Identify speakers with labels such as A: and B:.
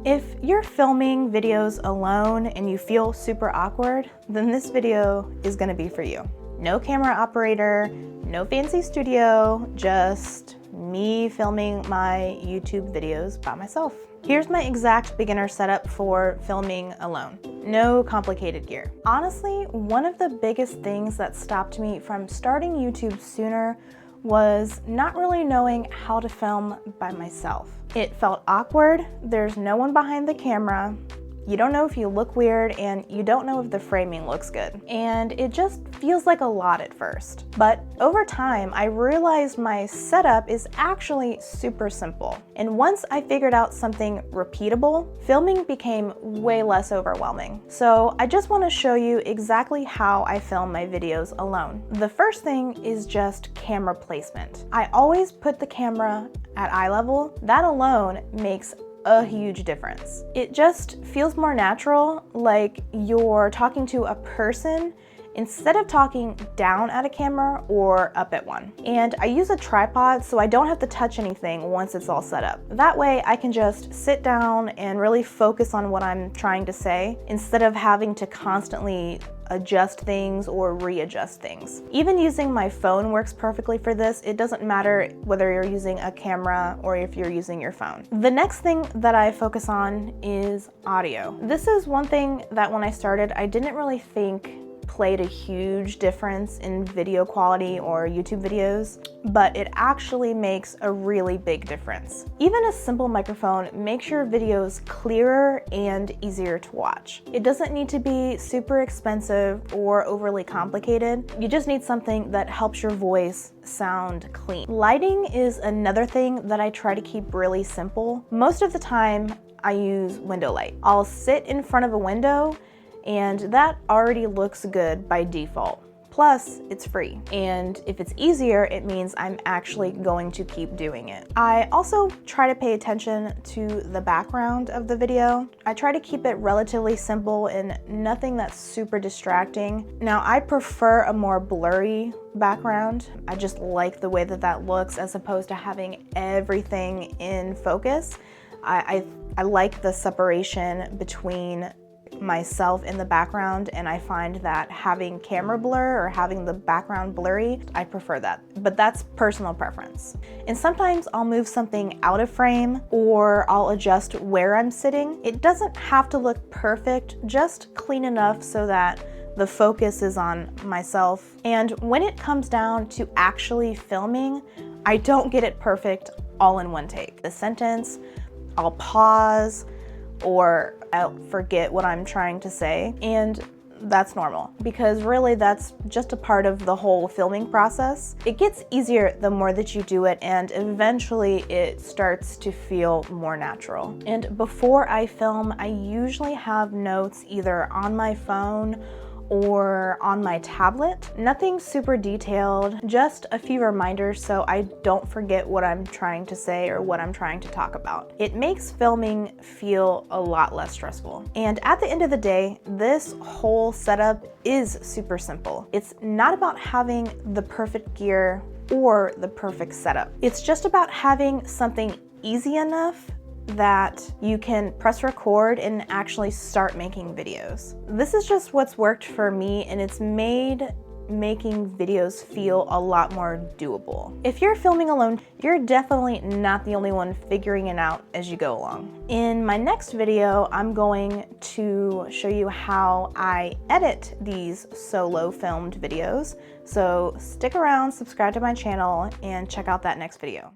A: If you're filming videos alone and you feel super awkward, then this video is gonna be for you. No camera operator, no fancy studio, just me filming my YouTube videos by myself. Here's my exact beginner setup for filming alone. No complicated gear. Honestly, one of the biggest things that stopped me from starting YouTube sooner was not really knowing how to film by myself. It felt awkward, there's no one behind the camera, you don't know if you look weird, and you don't know if the framing looks good. And it just feels like a lot at first. But over time, I realized my setup is actually super simple. And once I figured out something repeatable, filming became way less overwhelming. So I just want to show you exactly how I film my videos alone. The first thing is just camera placement. I always put the camera at eye level. That alone makes a huge difference. It just feels more natural, like you're talking to a person instead of talking down at a camera or up at one. And I use a tripod so I don't have to touch anything once it's all set up. That way I can just sit down and really focus on what I'm trying to say instead of having to constantly adjust things or readjust things. Even using my phone works perfectly for this. It doesn't matter whether you're using a camera or if you're using your phone. The next thing that I focus on is audio. This is one thing that when I started, I didn't really think played a huge difference in video quality or YouTube videos, but it actually makes a really big difference. Even a simple microphone makes your videos clearer and easier to watch. It doesn't need to be super expensive or overly complicated. You just need something that helps your voice sound clean. Lighting is another thing that I try to keep really simple. Most of the time, I use window light. I'll sit in front of a window and that already looks good by default. Plus, it's free. And if it's easier, it means I'm actually going to keep doing it. I also try to pay attention to the background of the video. I try to keep it relatively simple and nothing that's super distracting. Now, I prefer a more blurry background. I just like the way that that looks as opposed to having everything in focus. I like the separation between myself in the background, and I find that having camera blur or having the background blurry, I prefer that, but that's personal preference. And sometimes I'll move something out of frame or I'll adjust where I'm sitting. It doesn't have to look perfect, just clean enough so that the focus is on myself. And when it comes down to actually filming, I don't get it perfect all in one take. The sentence, I'll pause, or I'll forget what I'm trying to say, and that's normal because really that's just a part of the whole filming process. It gets easier the more that you do it, and eventually it starts to feel more natural. And before I film, I usually have notes either on my phone or on my tablet. Nothing super detailed, just a few reminders so I don't forget what I'm trying to say or what I'm trying to talk about. It makes filming feel a lot less stressful. And at the end of the day, this whole setup is super simple. It's not about having the perfect gear or the perfect setup. It's just about having something easy enough that you can press record and actually start making videos. This is just what's worked for me, and it's made making videos feel a lot more doable. If you're filming alone, you're definitely not the only one figuring it out as you go along. In my next video, I'm going to show you how I edit these solo filmed videos. So stick around, subscribe to my channel, and check out that next video.